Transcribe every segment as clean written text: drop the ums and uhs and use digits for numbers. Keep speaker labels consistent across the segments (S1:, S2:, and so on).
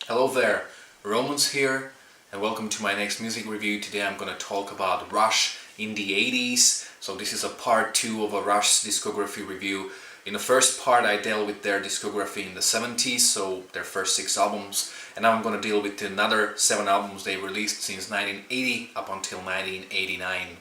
S1: Hello there, Romans here, and welcome to my next music review. Today I'm going to talk about Rush in the 80s. So this is a part 2 of a Rush discography review. In the first part I dealt with their discography in the 70s, so their first 6 albums, and now I'm going to deal with another 7 albums they released since 1980 up until 1989.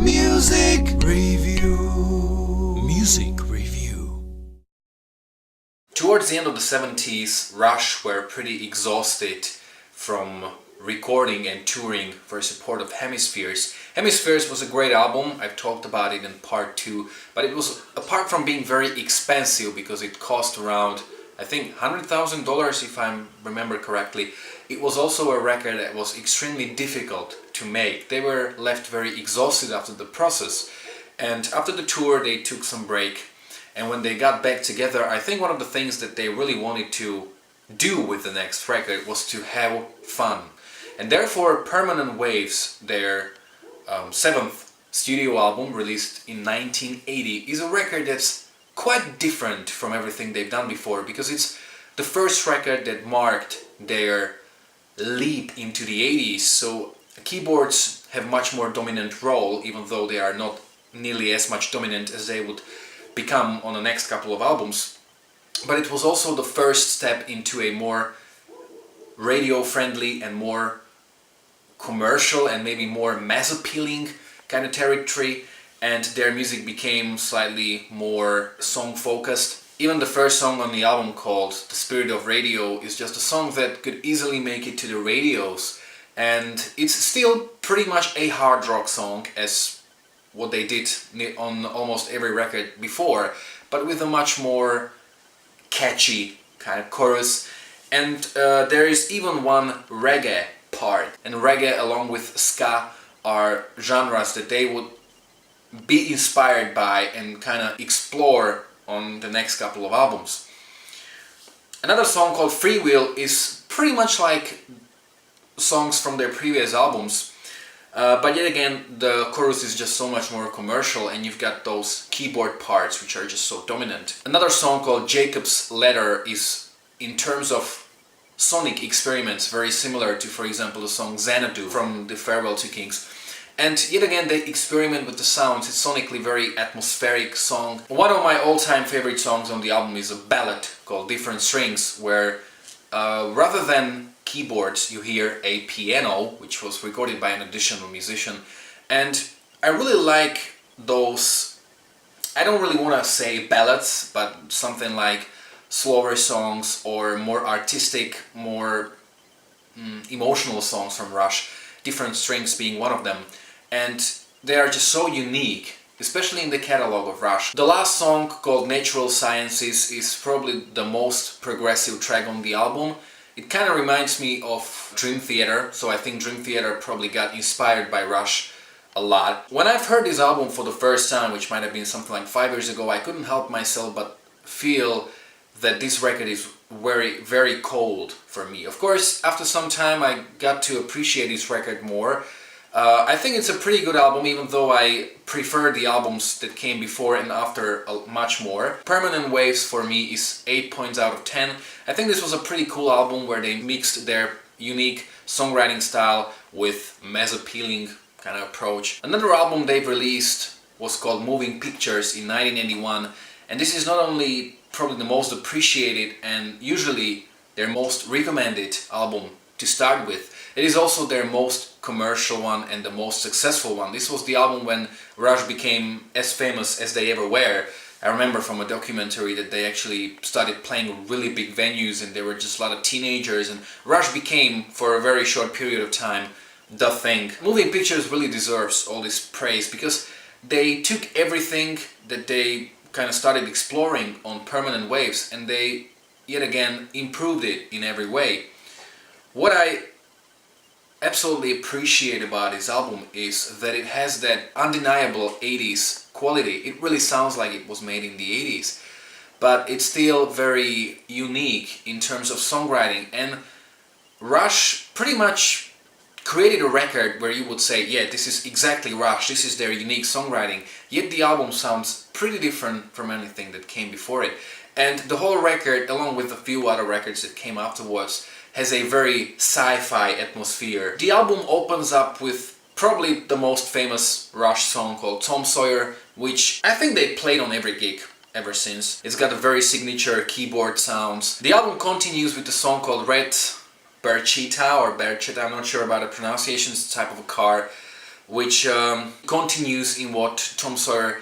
S2: Music review. Music review.
S1: Towards the end of the 70s, Rush were pretty exhausted from recording and touring for support of Hemispheres. Hemispheres was a great album, I've talked about it in part 2, but it was, apart from being very expensive because it cost around, I think, $100,000 if I remember correctly, it was also a record that was extremely difficult to make. They were left very exhausted after the process, and after the tour they took some break. And when they got back together, I think one of the things that they really wanted to do with the next record was to have fun. And therefore Permanent Waves, their 7th studio album released in 1980, is a record that's quite different from everything they've done before, because it's the first record that marked their leap into the 80s. So keyboards have much more dominant role, even though they are not nearly as much dominant as they would become on the next couple of albums. But it was also the first step into a more radio-friendly and more commercial and maybe more mass-appealing kind of territory, and their music became slightly more song-focused. Even the first song on the album, called The Spirit of Radio, is just a song that could easily make it to the radios, and it's still pretty much a hard rock song as what they did on almost every record before, but with a much more catchy kind of chorus. And there is even one reggae part, and reggae along with ska are genres that they would be inspired by and kind of explore on the next couple of albums. Another song called Free Will is pretty much like songs from their previous albums, but yet again the chorus is just so much more commercial, and you've got those keyboard parts which are just so dominant. Another song called Jacob's Ladder is, in terms of sonic experiments, very similar to, for example, the song Xanadu from the Farewell to Kings. And yet again they experiment with the sounds. It's sonically very atmospheric song. One of my all-time favorite songs on the album is a ballad called Different Strings, where rather than keyboards you hear a piano, which was recorded by an additional musician. And I really like those, I don't really want to say ballads, but something like slower songs or more artistic, more emotional songs from Rush, Different Strings being one of them. And they are just so unique, especially in the catalog of Rush. The last song, called Natural Sciences, is probably the most progressive track on the album. It kind of reminds me of Dream Theater, so I think Dream Theater probably got inspired by Rush a lot. When I've heard this album for the first time, which might have been something like 5 years ago, I couldn't help myself but feel that this record is very, very cold for me. Of course, after some time I got to appreciate this record more. I think it's a pretty good album, even though I prefer the albums that came before and after much more. Permanent Waves for me is 8 points out of 10. I think this was a pretty cool album where they mixed their unique songwriting style with mass-appealing kind of approach. Another album they've released was called Moving Pictures in 1981, and this is not only probably the most appreciated and usually their most recommended album to start with, it is also their most commercial one and the most successful one. This was the album when Rush became as famous as they ever were. I remember from a documentary that they actually started playing really big venues and there were just a lot of teenagers, and Rush became, for a very short period of time, the thing. Moving Pictures really deserves all this praise because they took everything that they kind of started exploring on Permanent Waves and they yet again improved it in every way. What I absolutely appreciate about this album is that it has that undeniable 80s quality. It really sounds like it was made in the 80s, but it's still very unique in terms of songwriting, and Rush pretty much created a record where you would say, yeah, this is exactly Rush, this is their unique songwriting, yet the album sounds pretty different from anything that came before it. And the whole record, along with a few other records that came afterwards, has a very sci-fi atmosphere. The album opens up with probably the most famous Rush song called Tom Sawyer, which I think they played on every gig ever since. It's got a very signature keyboard sounds. The album continues with the song called Red Berchita or Berchita, I'm not sure about the pronunciation, it's a type of a car, which continues in what Tom Sawyer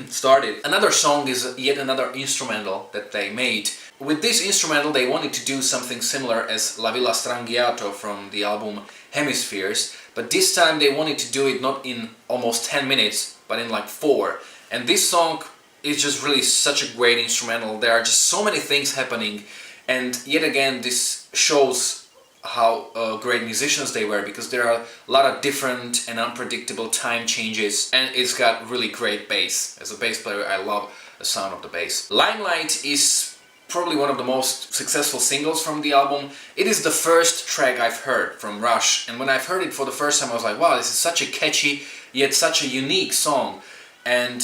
S1: started. Another song is yet another instrumental that they made. With this instrumental they wanted to do something similar as La Villa Strangiato from the album Hemispheres, but this time they wanted to do it not in almost 10 minutes, but in like 4. And this song is just really such a great instrumental. There are just so many things happening, and yet again this shows how great musicians they were, because there are a lot of different and unpredictable time changes, and it's got really great bass. As a bass player I love the sound of the bass. Limelight is probably one of the most successful singles from the album. It is the first track I've heard from Rush, and when I've heard it for the first time I was like, wow, this is such a catchy yet such a unique song. And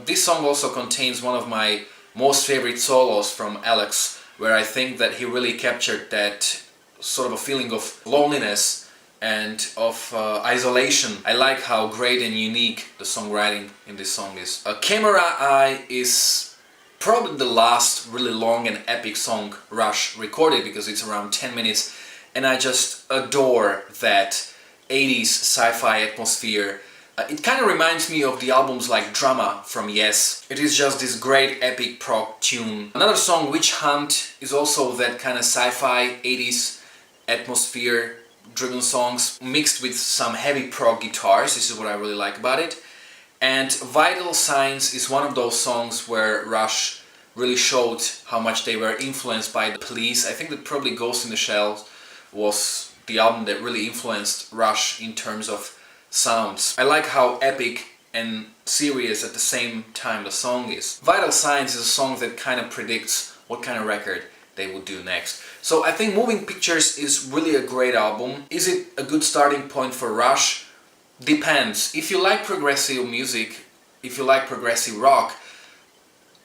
S1: this song also contains one of my most favorite solos from Alex, where I think that he really captured that sort of a feeling of loneliness and of isolation. I like how great and unique the songwriting in this song is. Camera Eye is probably the last really long and epic song Rush recorded, because it's around 10 minutes, and I just adore that 80s sci-fi atmosphere. It kind of reminds me of the albums like Drama from Yes. It is just this great epic prog tune. Another song, Witch Hunt, is also that kind of sci-fi 80s atmosphere driven songs mixed with some heavy prog guitars. This is what I really like about it. And Vital Signs is one of those songs where Rush really showed how much they were influenced by the Police. I think that probably Ghost in the Shell was the album that really influenced Rush in terms of sounds. I like how epic and serious at the same time the song is. Vital Signs is a song that kind of predicts what kind of record they would do next. So I think Moving Pictures is really a great album. Is it a good starting point for Rush? Depends. If you like progressive music, if you like progressive rock,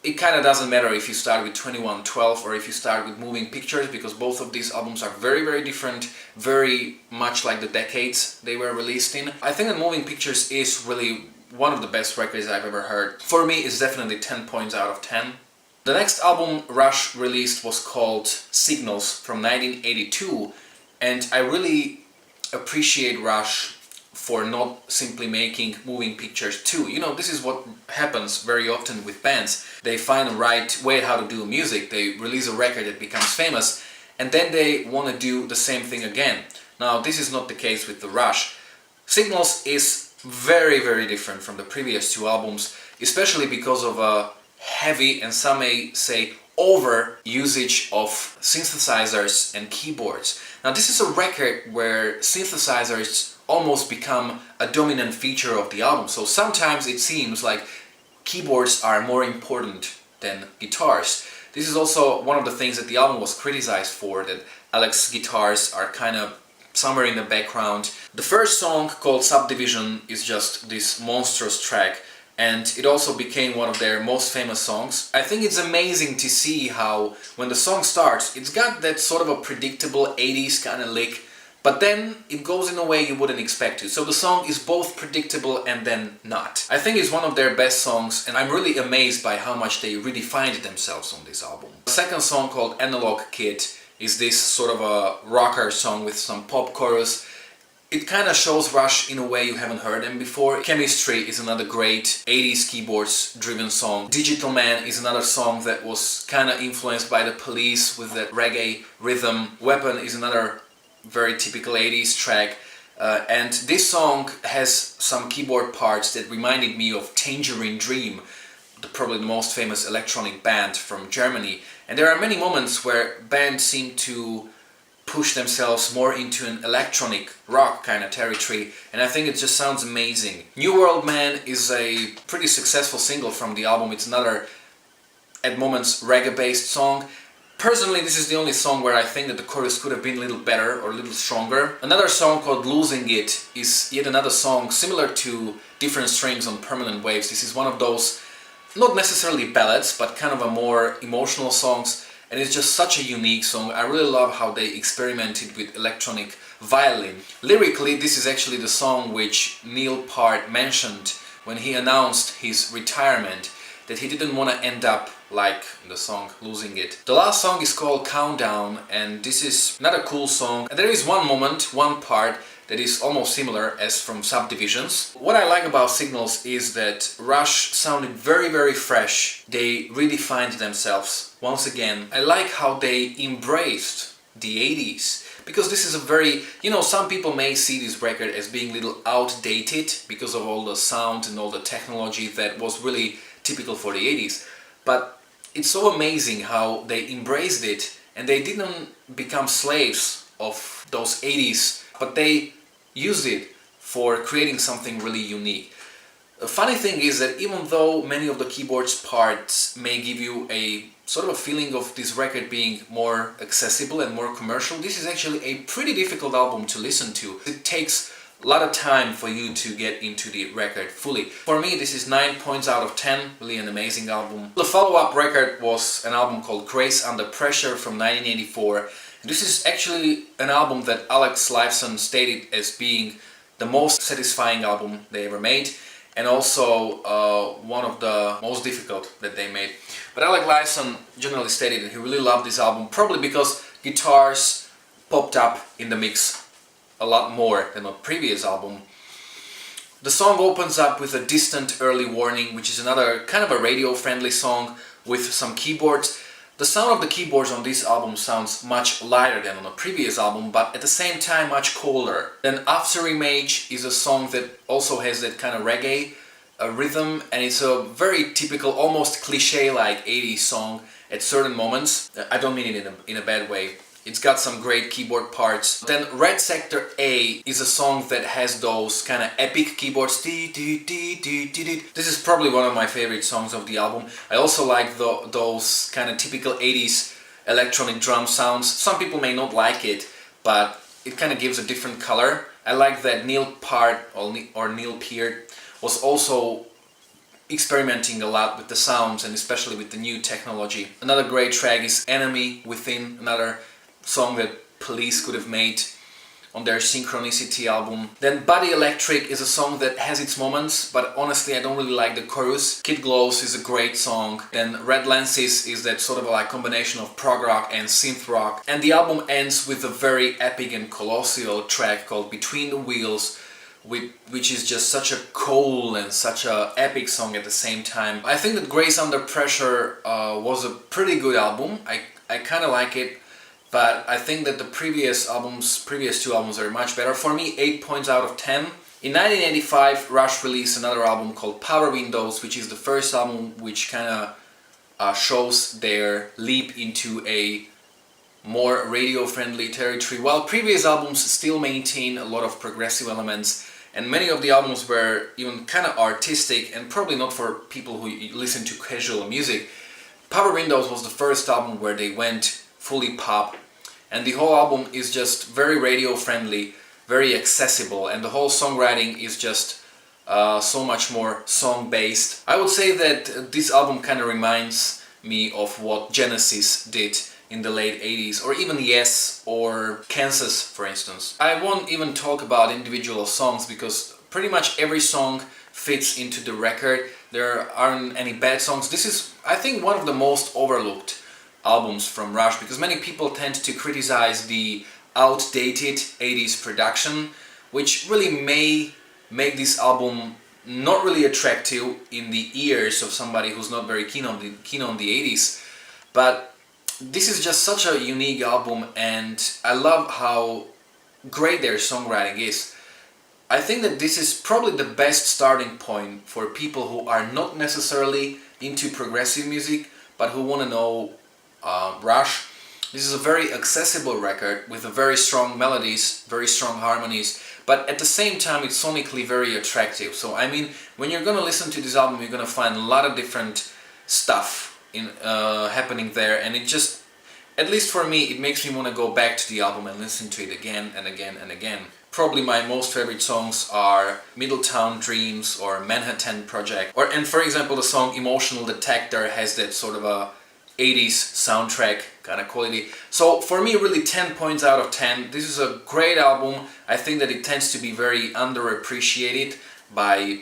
S1: it kind of doesn't matter if you start with 2112 or if you start with Moving Pictures, because both of these albums are very, very different, very much like the decades they were released in. I think that Moving Pictures is really one of the best records I've ever heard. For me, it's definitely 10 points out of 10. The next album Rush released was called Signals from 1982, and I really appreciate Rush for not simply making Moving Pictures 2. You know, this is what happens very often with bands. They find the right way how to do music, they release a record that becomes famous, and then they want to do the same thing again. Now, this is not the case with the Rush. Signals is very, very different from the previous 2 albums, especially because of a heavy, and some may say over usage of synthesizers and keyboards. Now, this is a record where synthesizers almost become a dominant feature of the album. So sometimes it seems like keyboards are more important than guitars. This is also one of the things that the album was criticized for, that Alex's guitars are kind of somewhere in the background. The first song, called Subdivision, is just this monstrous track, and it also became one of their most famous songs. I think it's amazing to see how when the song starts, it's got that sort of a predictable 80s kind of lick, but then it goes in a way you wouldn't expect to. So the song is both predictable and then not. I think it's one of their best songs, and I'm really amazed by how much they redefined themselves on this album. The second song, called Analog Kid, is this sort of a rocker song with some pop chorus. It kind of shows Rush in a way you haven't heard them before. Chemistry is another great 80s keyboards driven song. Digital Man is another song that was kind of influenced by the Police with that reggae rhythm. Weapon is another very typical 80s track. And this song has some keyboard parts that reminded me of Tangerine Dream, probably the most famous electronic band from Germany. And there are many moments where bands seem to push themselves more into an electronic rock kind of territory, and I think it just sounds amazing. New World Man is a pretty successful single from the album. It's another, at moments, reggae-based song. Personally, this is the only song where I think that the chorus could have been a little better or a little stronger. Another song called Losing It is yet another song similar to Different Strings on Permanent Waves. This is one of those not necessarily ballads, but kind of a more emotional songs, and it's just such a unique song. I really love how they experimented with electronic violin. Lyrically, this is actually the song which Neil Peart mentioned when he announced his retirement, that he didn't want to end up like the song Losing It. The last song is called Countdown, and this is not a cool song. There is one moment, one part that is almost similar as from Subdivisions. What I like about Signals is that Rush sounded very, very fresh. They redefined themselves once again. I like how they embraced the 80s, because this is a very, some people may see this record as being a little outdated because of all the sound and all the technology that was really typical for the 80s. But it's so amazing how they embraced it, and they didn't become slaves of those 80s, but they used it for creating something really unique. The funny thing is that even though many of the keyboards parts may give you a sort of a feeling of this record being more accessible and more commercial, this is actually a pretty difficult album to listen to. It takes a lot of time for you to get into the record fully. For me, this is 9 points out of 10, really an amazing album. The follow-up record was an album called Grace Under Pressure from 1984. This is actually an album that Alex Lifeson stated as being the most satisfying album they ever made, and also one of the most difficult that they made. But Alex Lifeson generally stated that he really loved this album, probably because guitars popped up in the mix a lot more than a previous album. The song opens up with a Distant Early Warning, which is another kind of a radio-friendly song with some keyboards. The sound of the keyboards on this album sounds much lighter than on the previous album, but at the same time much colder. Then After Image is a song that also has that kind of reggae rhythm, and it's a very typical, almost cliche-like 80s song at certain moments. I don't mean it in a bad way. It's got some great keyboard parts. Then Red Sector A is a song that has those kind of epic keyboards. This is probably one of my favorite songs of the album. I also like those kind of typical 80s electronic drum sounds. Some people may not like it, but it kind of gives a different color. I like that Neil Peart or Neil Peart was also experimenting a lot with the sounds, and especially with the new technology. Another great track is Enemy Within, another song that Police could have made on their Synchronicity album. Then Body Electric is a song that has its moments, but honestly I don't really like the chorus. Kid Glows is a great song. Then Red Lenses is that sort of like combination of prog rock and synth rock. And the album ends with a very epic and colossal track called Between the Wheels, which is just such a cool and such a epic song at the same time. I think that Grace Under Pressure was a pretty good album. I kind of like it. But I think that the previous two albums are much better. For me, 8 points out of 10. In 1985, Rush released another album called Power Windows, which is the first album which kind of shows their leap into a more radio-friendly territory, while previous albums still maintain a lot of progressive elements, and many of the albums were even kind of artistic and probably not for people who listen to casual music. Power Windows was the first album where they went fully pop, and the whole album is just very radio friendly, very accessible, and the whole songwriting is just so much more song based. I would say that this album kind of reminds me of what Genesis did in the late 80s, or even Yes or Kansas, for instance. I won't even talk about individual songs because pretty much every song fits into the record. There aren't any bad songs. This is, I think, one of the most overlooked albums from Rush, because many people tend to criticize the outdated 80s production, which really may make this album not really attractive in the ears of somebody who's not very keen on the 80s. But this is just such a unique album, and I love how great their songwriting is. I think that this is probably the best starting point for people who are not necessarily into progressive music, but who want to know Rush. This is a very accessible record with a very strong melodies, very strong harmonies, but at the same time it's sonically very attractive. So I mean, when you're gonna listen to this album, you're gonna find a lot of different stuff happening there, and At least for me, it makes me want to go back to the album and listen to it again and again and again. Probably my most favorite songs are Middletown Dreams or Manhattan Project. And for example, the song Emotional Detector has that sort of a 80s soundtrack kind of quality. So for me, really 10 points out of 10. This is a great album. I think that it tends to be very underappreciated by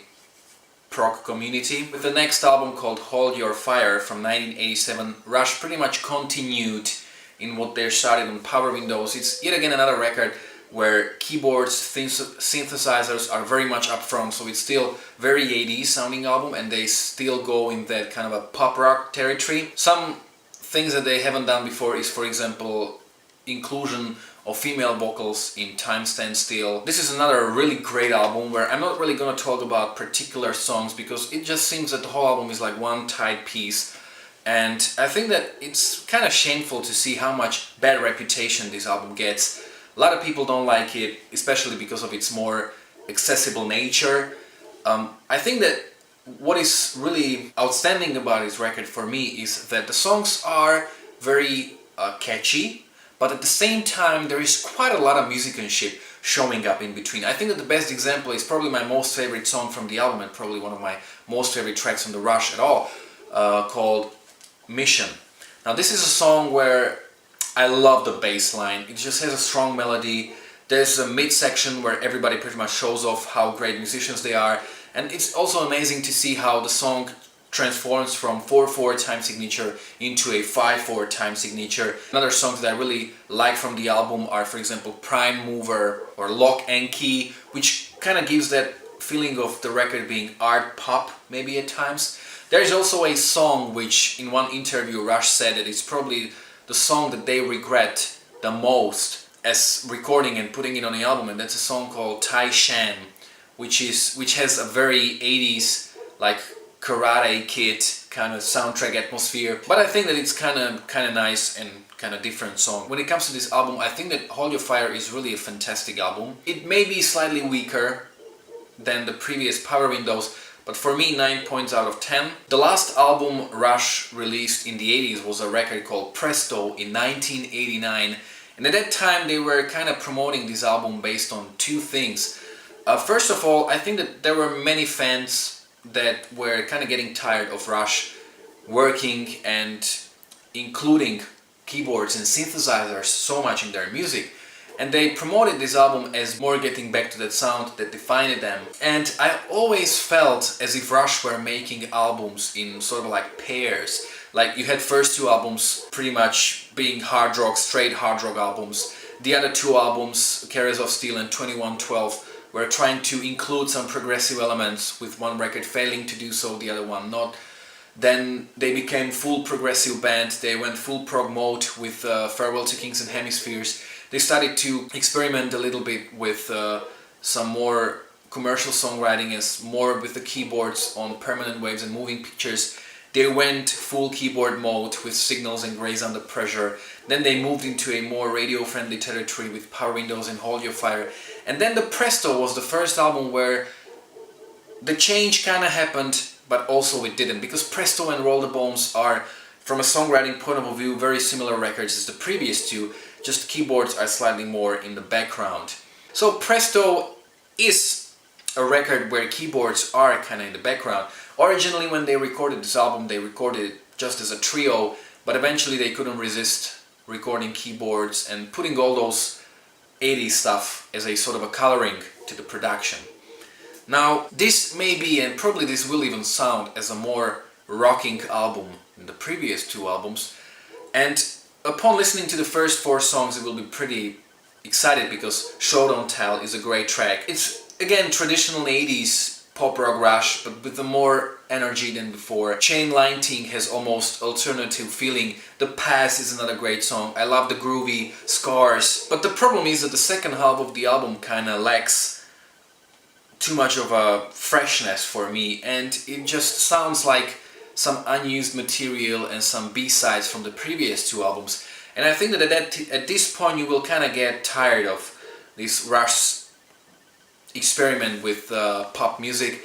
S1: prog community. With the next album called Hold Your Fire from 1987, Rush pretty much continued in what they started on Power Windows. It's yet again another record where keyboards, synthesizers are very much up front, so it's still very 80s sounding album, and they still go in that kind of a pop rock territory. Some things that they haven't done before is, for example, inclusion of female vocals in Time Stands Still. This is another really great album where I'm not really gonna talk about particular songs because it just seems that the whole album is like one tight piece. And I think that it's kind of shameful to see how much bad reputation this album gets. A lot of people don't like it, especially because of its more accessible nature. I think that what is really outstanding about this record for me is that the songs are very catchy, but at the same time there is quite a lot of musicianship showing up in between. I think that the best example is probably my most favorite song from the album and probably one of my most favorite tracks on the Rush at all, called Mission. Now this is a song where I love the bass line. It just has a strong melody. There's a mid-section where everybody pretty much shows off how great musicians they are. And it's also amazing to see how the song transforms from 4/4 time signature into a 5/4 time signature. Another songs that I really like from the album are, for example, Prime Mover or Lock and Key, which kind of gives that feeling of the record being art pop maybe at times. There is also a song which in one interview Rush said that it's probably the song that they regret the most as recording and putting it on the album, and that's a song called Tai Shan, which has a very 80s like Karate Kid kind of soundtrack atmosphere. But I think that it's kind of nice and kind of different song. When it comes to this album, I think that Hold Your Fire is really a fantastic album. It may be slightly weaker than the previous Power Windows, but for me, 9 points out of 10. The last album Rush released in the 80s was a record called Presto in 1989. And at that time they were kind of promoting this album based on two things. First of all, I think that there were many fans that were kind of getting tired of Rush working and including keyboards and synthesizers so much in their music. And they promoted this album as more getting back to that sound that defined them. And I always felt as if Rush were making albums in sort of like pairs. Like you had first two albums pretty much being hard rock, straight hard rock albums. The other two albums, Carriers of Steel and 2112, were trying to include some progressive elements, with one record failing to do so, the other one not. Then they became full progressive band. They went full prog mode with Farewell to Kings and Hemispheres. They started to experiment a little bit with some more commercial songwriting, as more with the keyboards on Permanent Waves and Moving Pictures. They went full keyboard mode with Signals and Grace Under Pressure. Then they moved into a more radio-friendly territory with Power Windows and Hold Your Fire. And then the Presto was the first album where the change kind of happened, but also it didn't, because Presto and Roll the Bones are, from a songwriting point of view, very similar records as the previous two, just keyboards are slightly more in the background. So Presto is a record where keyboards are kind of in the background. Originally when they recorded this album, they recorded it just as a trio, but eventually they couldn't resist recording keyboards and putting all those 80s stuff as a sort of a coloring to the production. Now this may be, and probably this will even sound as a more rocking album than the previous two albums, and upon listening to the first four songs, it will be pretty excited because Show Don't Tell is a great track. It's again traditional 80s pop rock Rush, but with a more energy than before. Chain Lightning has almost alternative feeling. The Pass is another great song. I love the groovy Scars. But the problem is that the second half of the album kinda lacks too much of a freshness for me, and it just sounds like some unused material and some B-sides from the previous two albums. And I think that at this point you will kind of get tired of this Rush experiment with pop music.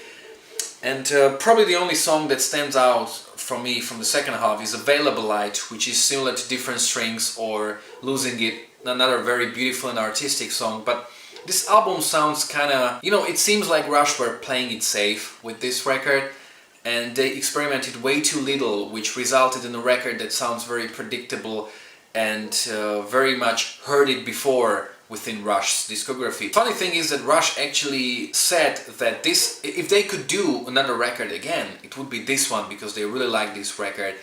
S1: And probably the only song that stands out from me from the second half is Available Light, which is similar to Different Strings or Losing It, another very beautiful and artistic song. But this album sounds kind of, you know, it seems like Rush were playing it safe with this record, and they experimented way too little, which resulted in a record that sounds very predictable and very much heard it before within Rush's discography. Funny thing is that Rush actually said that this, if they could do another record again, it would be this one, because they really like this record.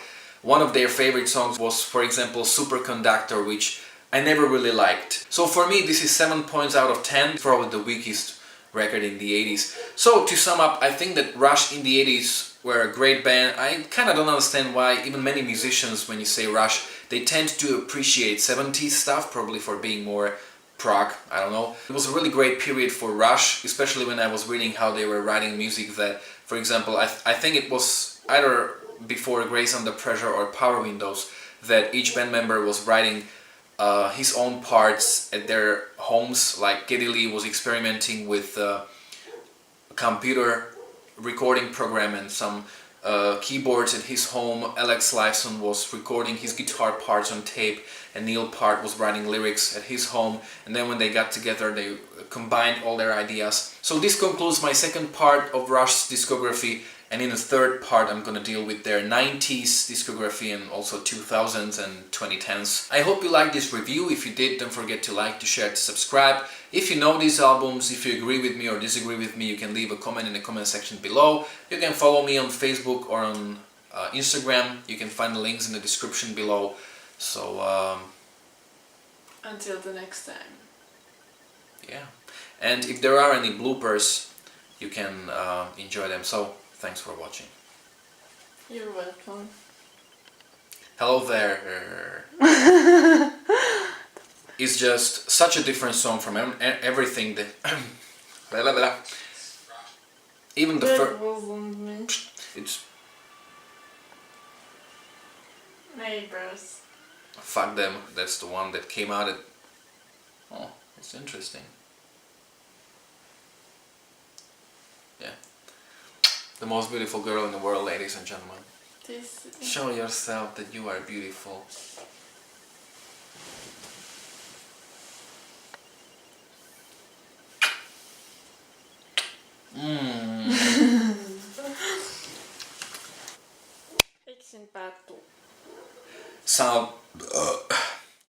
S1: One of their favorite songs was, for example, Superconductor, which I never really liked. So for me, this is 7 points out of 10, probably the weakest record in the 80s. So to sum up, I think that Rush in the 80s were a great band. I kind of don't understand why even many musicians, when you say Rush, they tend to appreciate 70s stuff, probably for being more prog, I don't know. It was a really great period for Rush, especially when I was reading how they were writing music that, for example, I think it was either before Grace Under Pressure or Power Windows, that each band member was writing his own parts at their homes. Like Geddy Lee was experimenting with a computer recording program and some keyboards at his home. Alex Lifeson was recording his guitar parts on tape, and Neil Peart was writing lyrics at his home, and then when they got together they combined all their ideas. So this concludes my second part of Rush's discography, and in the third part I'm gonna deal with their 90s discography and also 2000s and 2010s. I hope you liked this review. If you did, don't forget to like, to share, to subscribe. If you know these albums, if you agree with me or disagree with me, you can leave a comment in the comment section below. You can follow me on Facebook or on Instagram. You can find the links in the description below. So
S3: until the next time.
S1: Yeah, and if there are any bloopers, you can enjoy them. So thanks for watching.
S3: You're welcome.
S1: Hello there. It's just such a different song from everything that blah, blah, blah. Even the
S3: That wasn't me.
S1: It's
S3: Neighbors.
S1: fuck them. That's the one that came out at. Oh, it's interesting. Yeah. The most beautiful girl in the world, ladies and gentlemen.
S3: This.
S1: Show yourself that you are beautiful.
S3: Yksin päät tuu.
S1: Sound